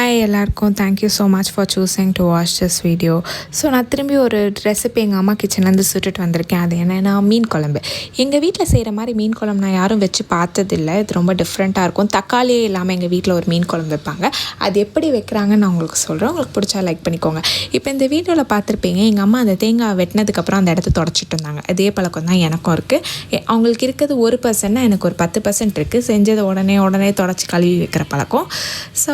Hi எல்லாருக்கும் thank you so much for choosing to watch this video. So நான் திரும்பி ஒரு ரெசிபி எங்கள் அம்மா கிச்சன்லேருந்து சுட்டுட்டு வந்திருக்கேன். அது என்னென்னா மீன் குழம்பு. எங்கள் வீட்டில் செய்கிற மாதிரி மீன் குழம்பு நான் யாரும் வச்சு பார்த்ததில்லை. இது ரொம்ப டிஃப்ரெண்ட்டாக இருக்கும். தக்காளியே இல்லாமல் எங்கள் வீட்டில் ஒரு மீன் குழம்பு வைப்பாங்க. அது எப்படி வைக்கிறாங்கன்னு நான் உங்களுக்கு சொல்கிறேன். உங்களுக்கு பிடிச்சா லைக் பண்ணிக்கோங்க. இப்போ இந்த வீடியோவில் பார்த்துருப்பீங்க, எங்கள் அம்மா அந்த தேங்காய் வெட்டினதுக்கப்புறம் அந்த இடத்த தொடச்சிட்டு இருந்தாங்க. அதே பழக்கம் தான் எனக்கும் இருக்குது. அவங்களுக்கு இருக்கிறது 1%, எனக்கு ஒரு 10% இருக்குது. செஞ்சதை உடனே தொடச்சி கழுவி வைக்கிற பழக்கம். ஸோ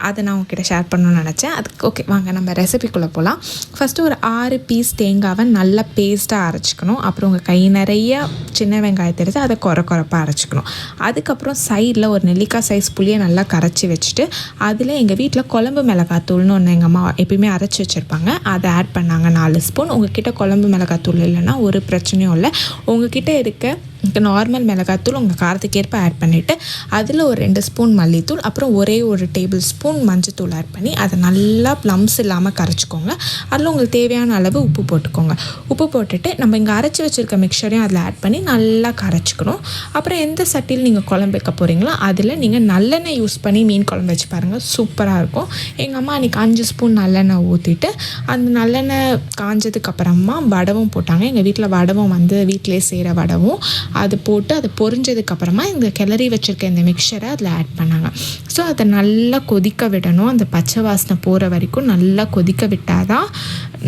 அதை நான் உங்ககிட்ட ஷேர் பண்ணணும்னு நினச்சேன். அதுக்கு ஓகே வாங்க நம்ம ரெசிபிக்குள்ளே போகலாம். ஃபஸ்ட்டு ஒரு 6 பீஸ் தேங்காவை நல்லா பேஸ்ட்டாக அரைச்சிக்கணும். அப்புறம் உங்கள் கை நிறைய சின்ன வெங்காயத்தை எடுத்து அதை குறைப்பாக அரைச்சிக்கணும். அதுக்கப்புறம் சைடில் ஒரு நெல்லிக்காய் சைஸ் புளியை நல்லா கரைச்சி வச்சுட்டு அதில் எங்கள் வீட்டில் குழம்பு மிளகாத்தூள்னு ஒன்று எங்கள் அம்மா எப்பயுமே அரைச்சி வச்சுருப்பாங்க. அதை ஆட் பண்ணாங்க 4 ஸ்பூன். உங்ககிட்ட குழம்பு மிளகாத்தூள் இல்லைன்னா ஒரு பிரச்சனையும் இல்லை. உங்ககிட்ட இருக்க நார்மல் மிளகாத்தூள் உங்கள் காரத்துக்கேற்ப ஆட் பண்ணிவிட்டு அதில் ஒரு 2 ஸ்பூன் மல்லித்தூள், அப்புறம் ஒரே ஒரு டேபிள் ஸ்பூன் மஞ்சத்தூள் ஆட் பண்ணி அதை நல்லா ப்ளம்ஸ் இல்லாமல் கரைச்சிக்கோங்க. அதில் உங்களுக்கு தேவையான அளவு உப்பு போட்டுக்கோங்க. உப்பு போட்டுட்டு நம்ம இங்கே அரைச்சி வச்சுருக்க மிக்சரையும் அதில் ஆட் பண்ணி நல்லா கரைச்சிக்கணும். அப்புறம் எந்த சட்டியில் நீங்கள் குழம்பு வைக்க போகிறீங்களோ அதில் நீங்கள் நல்லெண்ணெய் யூஸ் பண்ணி மீன் குழம்பு வச்சு பாருங்கள், சூப்பராக இருக்கும். எங்கள் அம்மா அன்றைக்கி 5 ஸ்பூன் நல்லெண்ணெய் ஊற்றிட்டு அந்த நல்லெண்ணெய் காஞ்சதுக்கப்புறமா வடவும் போட்டாங்க. எங்கள் வீட்டில் வடவும் வீட்டிலே செய்கிற வடவும் அது போட்டு அது பொரிஞ்சதுக்கப்புறமா இந்த கிளறி வச்சுருக்க இந்த மிக்சரை அதில் ஆட் பண்ணாங்க. ஸோ அதை நல்லா கொதிக்க விடணும். அந்த பச்சை வாசனை போகிற வரைக்கும் நல்லா கொதிக்க விட்டால் தான்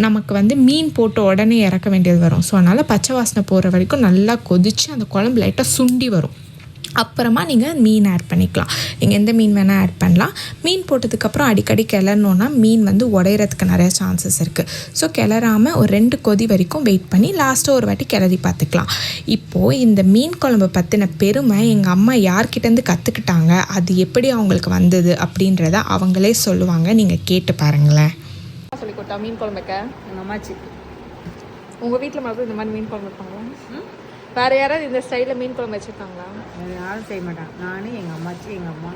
நமக்கு மீன் போட்டு உடனே இறக்க வேண்டியது வரும். ஸோ அதனால் பச்சை வாசனை போகிற வரைக்கும் நல்லா கொதித்து அந்த குழம்பு லைட்டாக சுண்டி வரும். அப்புறமா நீங்கள் மீன் ஆட் பண்ணிக்கலாம். நீங்கள் எந்த மீன் வேணால் ஆட் பண்ணலாம். மீன் போட்டதுக்கப்புறம் அடிக்கடி கிளறணுன்னா மீன் உடையிறதுக்கு நிறைய சான்சஸ் இருக்குது. ஸோ கிளறாமல் ஒரு 2 கொதி வரைக்கும் வெயிட் பண்ணி லாஸ்ட்டாக ஒரு வாட்டி கிளறி பார்த்துக்கலாம். இப்போது இந்த மீன் குழம்பு பற்றின பெருமை எங்கள் அம்மா யார்கிட்டேருந்து கற்றுக்கிட்டாங்க, அது எப்படி அவங்களுக்கு வந்தது அப்படின்றத அவங்களே சொல்லுவாங்க. நீங்கள் கேட்டு பாருங்களேன். சொல்லி கொடுத்தா மீன் குழம்பு வைக்க எங்கள் அம்மாச்சி. உங்கள் வீட்டில் மட்டும் இந்த மாதிரி மீன் குழம்பு வைப்பாங்களா? வேறு யாராவது இந்த ஸ்டைலில் மீன் குழம்பு வச்சுருக்காங்களா? யாரும் செய்ய மாட்டாங்க. நான், எங்கள் அம்மாச்சி, எங்கள் அம்மா.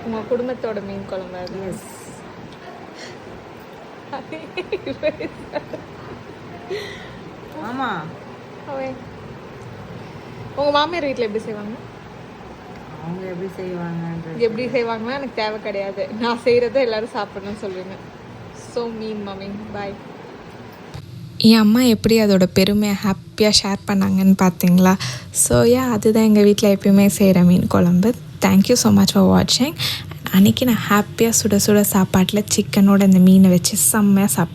உங்கள் குடும்பத்தோட மீன் குழம்பு? எஸ். ஆமாம். உங்கள் மாமியார் வீட்டில் எப்படி செய்வாங்க? அவங்க எப்படி செய்வாங்கன்னா எனக்கு தேவை கிடையாது. நான் செய்கிறத எல்லோரும் சாப்பிடணும்னு சொல்லுவேங்க. ஸோ மீன் மம்மி பாய். என் அம்மா எப்படி அதோட பெருமையை ஹாப்பியாக ஷேர் பண்ணாங்கன்னு பார்த்தீங்களா? ஸோ அதுதான் எங்கள் வீட்டில் எப்பயுமே செய்கிற மீன் குழம்பு. தேங்க்யூ ஸோ மச் ஃபார் வாட்சிங். அன்றைக்கி நான் ஹாப்பியாக சுட சுட சாப்பாட்டில் சிக்கனோட இந்த மீனை வச்சு செம்மையாக சாப்பிட்டேன்.